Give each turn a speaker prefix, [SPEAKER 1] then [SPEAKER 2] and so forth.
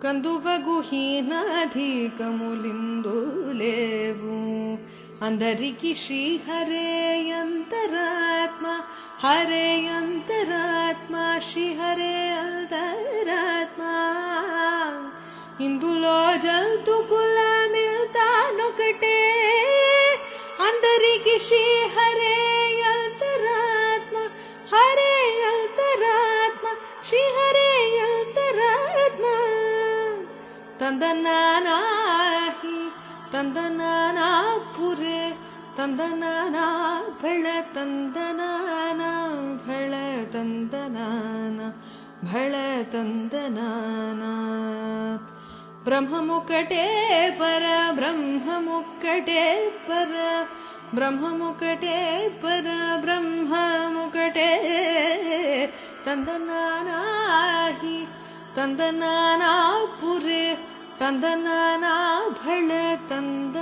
[SPEAKER 1] కందువగు హీనాధికములిందు లేవు అందరికి శ్రీ హరే అంతరాత్మ హరే అంతరాత్మ శ్రీ హరే అంతరాత్మ ఇందులో జంతుకుల మిల్తానొకటే అందరికి శ్రీ హరే అంతరాత్మ హరే అంతరాత్మ శ్రీ హరే అంతరాత్మ ತಂದನಾನಾಹಿ ತಂದನಾನಾಪುರೆ ತಂದನಾನಾ ಭಳ ತಂದನಾನ ಭಳ ತಂದನಾನ ಭಳ ತಂದನಾನ ಬ್ರಹ್ಮಮುಕಟೇ ಪರ ಬ್ರಹ್ಮಮುಕಟೇ ಪರ ಬ್ರಹ್ಮಮುಕಟೇ ಪರ ಬ್ರಹ್ಮಮುಕಟೇ ತಂದನಾನಾಹಿ ತಂದನಾನಾಪುರೆ ತಂದನಾನಾ ಭಳ ತಂದ